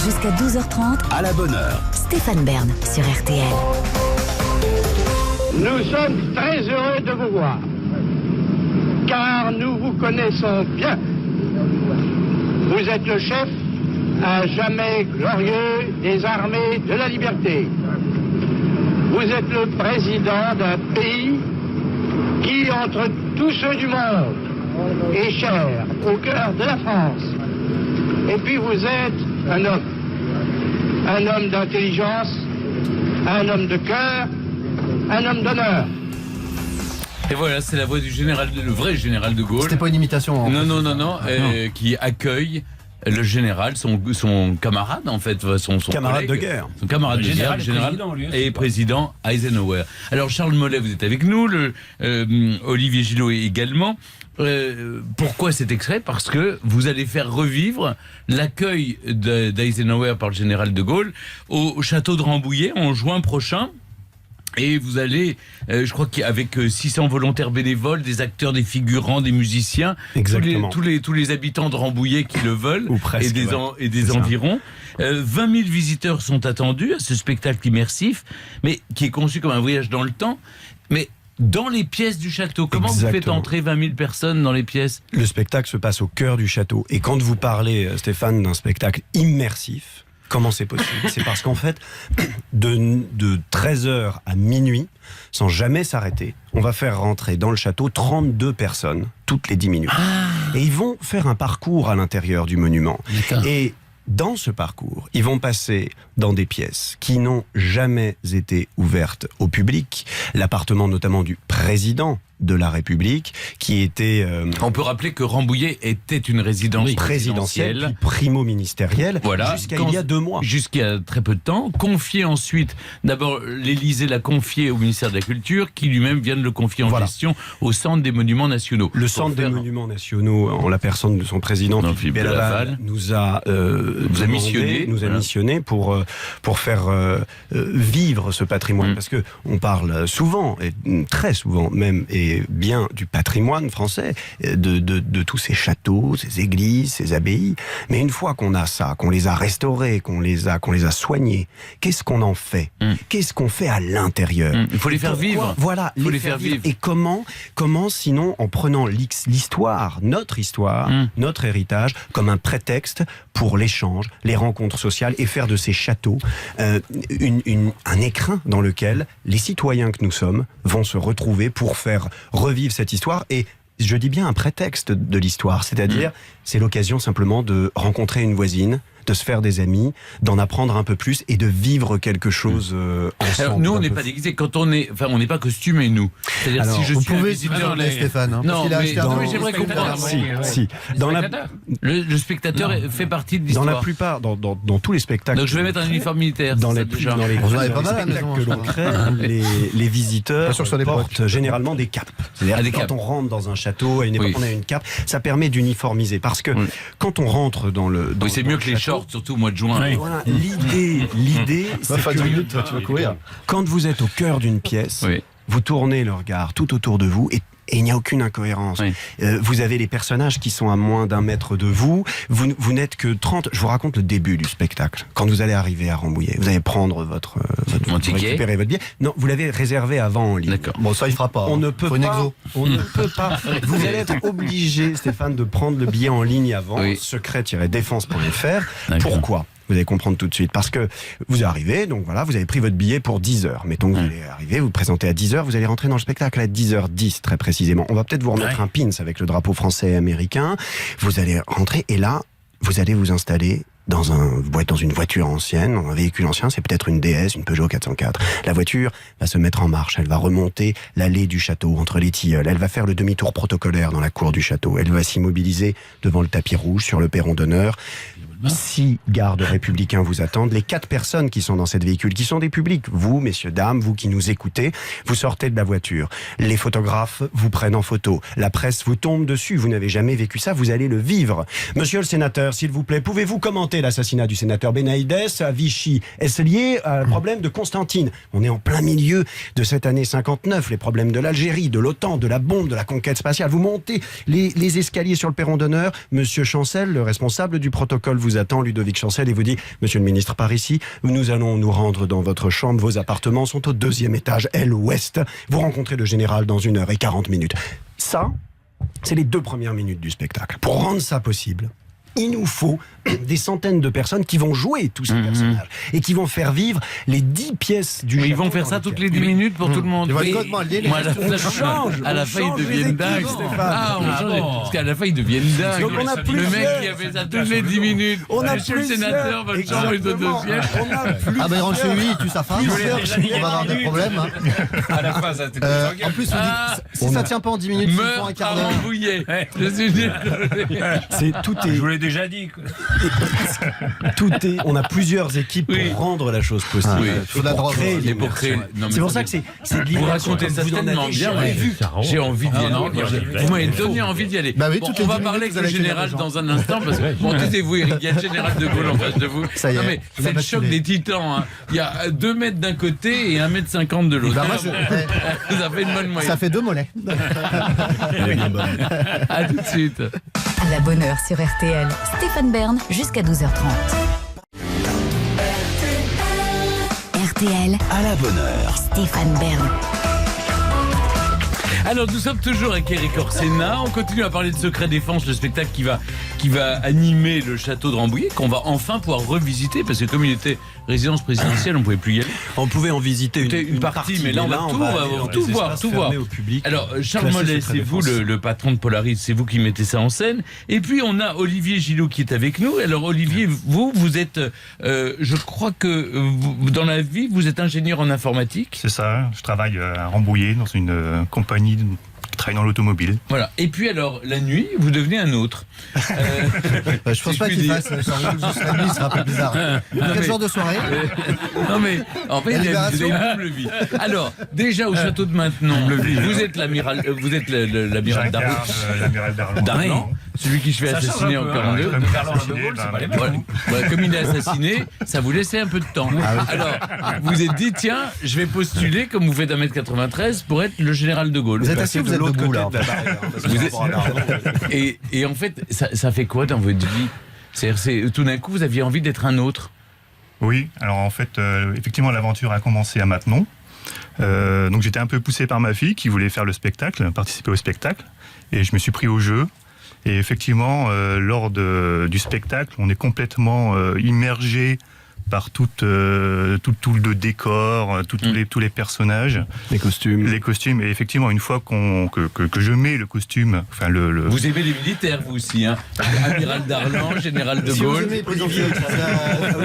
Jusqu'à 12h30, À la bonne heure. Stéphane Bern sur RTL. Nous sommes très heureux de vous voir, car nous vous connaissons bien. Vous êtes le chef à jamais glorieux des armées de la liberté. Vous êtes le président d'un pays qui, entre tous ceux du monde, est cher au cœur de la France. Et puis vous êtes un homme d'intelligence, un homme de cœur, un homme d'honneur. Et voilà, c'est la voix du général, le vrai général de Gaulle. C'était pas une imitation. Non, qui accueille le général, son camarade en fait, son Camarade collègue, de guerre. son camarade de guerre, le général et président Eisenhower. Alors Charles Mollet, vous êtes avec nous, Olivier Gillot également. Pourquoi cet extrait ? Parce que vous allez faire revivre l'accueil d'Eisenhower par le général de Gaulle au château de Rambouillet en juin prochain. Et vous allez, je crois qu'avec 600 volontaires bénévoles, des acteurs, des figurants, des musiciens, tous les habitants de Rambouillet qui le veulent, ou presque, et des environs. 20 000 visiteurs sont attendus à ce spectacle immersif, mais qui est conçu comme un voyage dans le temps, mais dans les pièces du château. Comment vous faites entrer 20 000 personnes dans les pièces ? Le spectacle se passe au cœur du château. Et quand vous parlez, Stéphane, d'un spectacle immersif, comment c'est possible ? C'est parce qu'en fait, de 13h à minuit, sans jamais s'arrêter, on va faire rentrer dans le château 32 personnes toutes les 10 minutes. Et ils vont faire un parcours à l'intérieur du monument. Et dans ce parcours, ils vont passer dans des pièces qui n'ont jamais été ouvertes au public. L'appartement notamment du président de la République, qui était... On peut rappeler que Rambouillet était une résidence présidentielle, puis primo-ministérielle, jusqu'à il y a 2 mois. Jusqu'à très peu de temps. Confié ensuite, d'abord l'Élysée l'a confié au ministère de la Culture, qui lui-même vient de le confier en gestion au Centre des Monuments Nationaux. Le Centre des Monuments Nationaux, en la personne de son président, Philippe Laval, nous a missionné pour faire vivre ce patrimoine. Parce que on parle souvent, et très souvent même, et bien du patrimoine français, de tous ces châteaux, ces églises, ces abbayes. Mais une fois qu'on a ça, qu'on les a restaurés, qu'on les a soignés, qu'est-ce qu'on en fait ? Qu'est-ce qu'on fait à l'intérieur ? Il faut les faire vivre. Voilà, il faut les faire vivre. Et comment sinon, en prenant l'histoire, notre histoire, notre héritage, comme un prétexte pour l'échange, les rencontres sociales, et faire de ces châteaux un écrin dans lequel les citoyens que nous sommes vont se retrouver pour faire revivre cette histoire. Et je dis bien un prétexte de l'histoire, c'est-à-dire c'est l'occasion simplement de rencontrer une voisine, de se faire des amis, d'en apprendre un peu plus et de vivre quelque chose ensemble. Alors, nous, on n'est pas déguisés. Quand on n'est pas costumés, nous. C'est-à-dire, alors, si je vous suis pouvez visiteur, Stéphane. Hein, non, mais j'aimerais comprendre. Si. Le spectateur fait partie de l'histoire. Dans la plupart, dans tous les spectacles. Donc je vais mettre un uniforme militaire. Dans les Vous en avez pas mal à la spectacles maison, que l'on crée, les visiteurs portent généralement des capes. C'est-à-dire capes. Quand on rentre dans un château, à une époque on a une cape, ça permet d'uniformiser. Parce que quand on rentre dans le c'est mieux que les shorts, surtout au mois de juin. Voilà, l'idée, c'est que tu vas courir. Quand vous êtes au cœur d'une pièce, vous tournez le regard tout autour de vous et il n'y a aucune incohérence. Vous avez les personnages qui sont à moins d'1 mètre de vous. Vous n'êtes que 30. Je vous raconte le début du spectacle. Quand vous allez arriver à Rambouillet, vous allez prendre votre ticket. Récupérer votre billet. Non, vous l'avez réservé avant en ligne. D'accord. Bon, ça, il fera pas. On ne peut pas. Vous allez être obligé, Stéphane, de prendre le billet en ligne avant. secret-défense.fr. Pourquoi ? Vous allez comprendre tout de suite. Parce que vous arrivez, donc voilà, vous avez pris votre billet pour 10 heures. Mettons que vous allez arriver, vous présentez à 10 heures, vous allez rentrer dans le spectacle à 10h10, très précisément. On va peut-être vous remettre un pins avec le drapeau français et américain. Vous allez rentrer et là, vous allez vous installer dans une voiture ancienne, un véhicule ancien, c'est peut-être une DS, une Peugeot 404. La voiture va se mettre en marche, elle va remonter l'allée du château, entre les tilleuls, elle va faire le demi-tour protocolaire dans la cour du château, elle va s'immobiliser devant le tapis rouge sur le perron d'honneur. 6 gardes républicains vous attendent. Les 4 personnes qui sont dans cette véhicule, qui sont des publics, vous, messieurs, dames, vous qui nous écoutez, vous sortez de la voiture. Les photographes vous prennent en photo. La presse vous tombe dessus. Vous n'avez jamais vécu ça, vous allez le vivre. Monsieur le sénateur, s'il vous plaît, pouvez-vous commenter l'assassinat du sénateur Benaïdes à Vichy? Est-ce lié au problème de Constantine? On est en plein milieu de cette année 59, les problèmes de l'Algérie, de l'OTAN, de la bombe, de la conquête spatiale. Vous montez les escaliers sur le perron d'honneur. Monsieur Chancel, le responsable du protocole, vous vous attend, Ludovic Chancel, et vous dit « Monsieur le ministre, par ici, nous allons nous rendre dans votre chambre. Vos appartements sont au 2e étage, aile ouest. Vous rencontrez le général dans 1h40. » Ça, c'est les 2 premières minutes du spectacle. Pour rendre ça possible, il nous faut des centaines de personnes qui vont jouer tous ces personnages et qui vont faire vivre les 10 pièces du Mais ils château vont faire dans ça lequel- toutes les 10 minutes pour tout le monde. Moi, On change. À la fin, ils deviennent dingues. Stéphane. On change. Parce qu'à la fin, ils deviennent dingues. Donc on a Le plusieurs- mec qui a fait ça toutes les 10 minutes. On a Monsieur le plusieurs- sénateur, votre chambre est au Exactement. 2e. On a plus Ah ben rentre chez lui, il tue sa femme, on va avoir des problèmes. À la fin, ça c'était En plus, vous Ah, dites, si ça tient pas en 10 minutes, il faut un Meurt quart par d'heure. Rambouillet. Je suis désolé. tout Je est, vous l'ai déjà dit. Quoi. on a plusieurs équipes Oui. pour rendre la chose possible. Oui. Faut de la drogue. créer Et pour créer. l'immersion. Non, mais C'est pour ça, ça que c'est de vous l'immersion, racontez comme ça vous en tellement avez bien. jamais vu. J'ai envie d'y aller. non, Vous m'avez donné envie d'y aller. Bah oui, Bon, toutes les on va 10 parler minutes, avec le vous allez général accueillir dans un instant parce que bon, taisez-vous, Eric, il y a le général de Gaulle en face de vous. Ça y est, Non mais vous c'est le avez choc basculé. des titans. Hein. Il y a 2 mètres d'un côté et 1,50 m de l'autre. Bah, moi, Ça fait une bonne moyenne. Ça fait 2 mollets. À tout de suite. À la bonne heure sur RTL. Stéphane Bern jusqu'à 12h30. RTL. À la bonne heure. Stéphane Bern. Alors nous sommes toujours avec Eric Orsena. On continue à parler de Secret Défense, le spectacle qui va animer le château de Rambouillet, qu'on va enfin pouvoir revisiter parce que comme il était résidence présidentielle, on pouvait plus y aller. On pouvait en visiter Une partie, mais là on va tout voir, tout voir. Au public. Alors Charles Classé Mollet, Secret c'est vous Défense. le patron de Polaris, c'est vous qui mettez ça en scène. Et puis on a Olivier Gillot qui est avec nous. Alors Olivier, vous êtes, je crois que dans la vie, vous êtes ingénieur en informatique. C'est ça, je travaille à Rambouillet dans une compagnie qui travaille dans l'automobile. Voilà. Et puis alors, la nuit, vous devenez un autre. Je pense pas qu'il fasse Charles juste la nuit, ce sera un peu bizarre. Quel genre de soirée? Non mais en fait, il y a Libération. une double vie. Alors, déjà au château de Maintenon, vous êtes l'amiral, vous êtes l'amiral Darlan. J'incarne l'amiral Darlan. Darlan, celui qui se fait Ça change assassiner un en peu, 42. Comme Darlan de assassiné, Gaulle, c'est pas les ben, mêmes. Voilà, comme il est assassiné, ça vous laissait un peu de temps. Alors, vous vous êtes dit, tiens, je vais postuler, comme vous faites 1,93 m, pour être le général de Gaulle. Vous êtes assis ou vous êtes debout là? Et en fait, ça fait quoi dans votre vie? C'est tout d'un coup, vous aviez envie d'être un autre. Oui, alors en fait, effectivement, l'aventure a commencé à Maintenon. Donc j'étais un peu poussé par ma fille qui voulait faire le spectacle, participer au spectacle. Et je me suis pris au jeu. Et effectivement, lors du spectacle, on est complètement immergé par tout le décor, tous les personnages, Les costumes. les costumes. Et effectivement, une fois que je mets le costume, enfin Vous aimez les militaires, vous aussi, hein? Amiral Darlan, général de Si vous Gaulle. aimez les présidents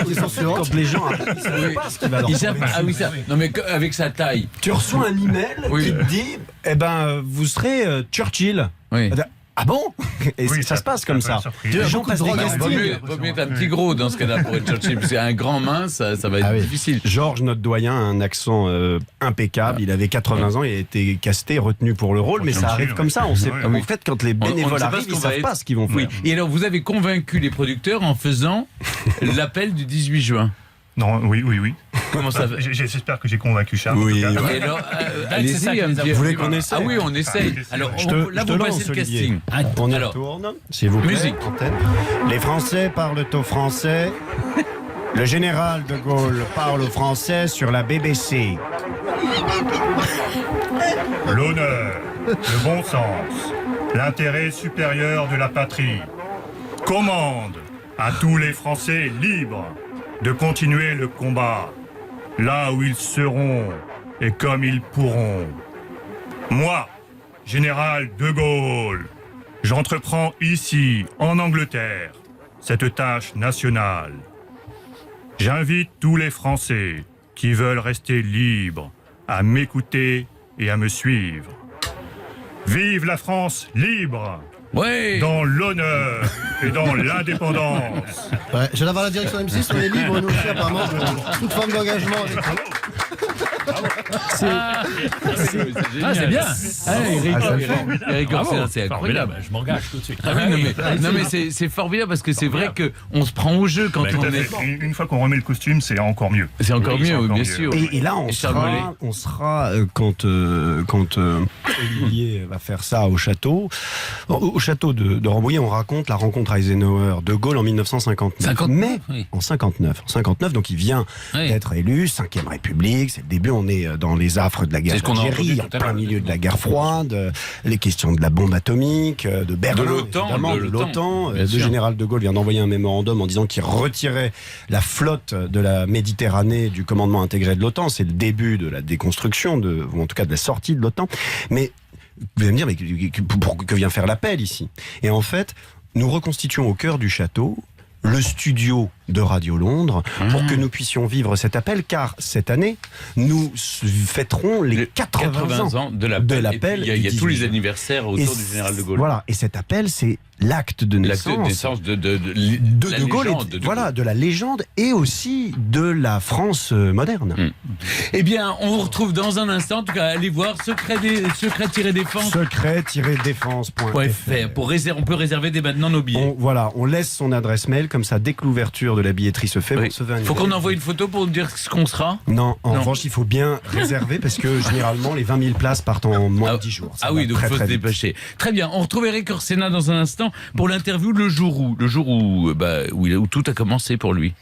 qui sont suivantes, Quand les gens ils savent pas ce qui va leur Ils tomber savent- ah oui, dessus. ça. Non mais avec sa taille. Tu reçois un email Oui. qui te dit eh ben vous serez Churchill. Oui. Ah bon? Et Oui, ça se passe comme ça. surpris. Les gens beaucoup de passent des drogue, castings. Vaut mieux être un petit gros dans ce cas-là pour être Churchill, parce qu'un grand mince, ça va être Ah oui. difficile. Georges, notre doyen, a un accent impeccable. Il avait 80 ans, il a été casté, retenu pour le rôle, mais ça arrive comme ça. On sait, Oui, oui. en fait, quand les On ne bénévoles sait pas arrivent, ce ils qu'on va savent être. pas ce qu'ils vont Oui. faire. Et alors, vous avez convaincu les producteurs en faisant l'appel du 18 juin. Non, oui. Comment ça va? J'espère que j'ai convaincu Charles. Oui, en tout cas. ouais. Et alors, c'est ça allez-y, qui un nous a petit- Vous voulez qu'on essaie? Ah oui, on essaye. essaie. Alors, Je là, te vous lance, passez le Olivier. casting. On y Alors, retourne, s'il vous plaît. musique. Antenne. Les Français parlent au français. Le général de Gaulle parle au français sur la BBC. L'honneur, le bon sens, l'intérêt supérieur de la patrie commande à tous les Français libres de continuer le combat là où ils seront et comme ils pourront. Moi, général de Gaulle, j'entreprends ici, en Angleterre, cette tâche nationale. J'invite tous les Français qui veulent rester libres à m'écouter et à me suivre. Vive la France libre, Oui. dans l'honneur et dans l'indépendance. Ouais, je viens d'avoir la direction M6, on est libre, nous aussi, apparemment, de toute forme d'engagement avec eux. c'est bien. Eric Orsena, c'est incroyable. Je m'engage tout de suite. Non mais c'est formidable parce que c'est vrai qu'on se prend au jeu quand on est... Une fois qu'on remet le costume, c'est encore mieux. C'est encore mieux, bien sûr. Et là, on sera quand Olivier va faire ça au château. Au château de Rambouillet, on raconte la rencontre Eisenhower-De Gaulle en 1959. Mais en 59, donc il vient d'être élu, 5e République, c'est le début, on est dans les affres de la guerre d'Algérie, en plein milieu de la guerre froide, les questions de la bombe atomique, de Berlin, de l'OTAN. Le général De Gaulle vient d'envoyer un mémorandum en disant qu'il retirait la flotte de la Méditerranée du commandement intégré de l'OTAN. C'est le début de la déconstruction, ou en tout cas de la sortie de l'OTAN. Mais vous allez me dire, mais que vient faire l'appel ici? Et en fait, nous reconstituons au cœur du château le studio de Radio Londres pour que nous puissions vivre cet appel, car cette année, nous fêterons les 80 ans de l'appel. Il y a tous les anniversaires autour du général De Gaulle. Voilà, et cet appel, c'est l'acte de naissance de Gaulle, de la légende et aussi de la France moderne. Eh bien, on vous retrouve dans un instant. En tout cas, allez voir secret-défense. Secret-défense.fr. On peut réserver dès maintenant nos billets. On laisse son adresse mail, comme ça, dès que l'ouverture de la billetterie se fait, vous recevez un email. Faut qu'on envoie une photo pour nous dire ce qu'on sera? Non, en revanche, il faut bien réserver parce que généralement, les 20 000 places partent en moins de 10 jours. Donc il faut se dépêcher. Très bien, on retrouve Eric Orsena dans un instant pour l'interview le jour où tout a commencé pour lui.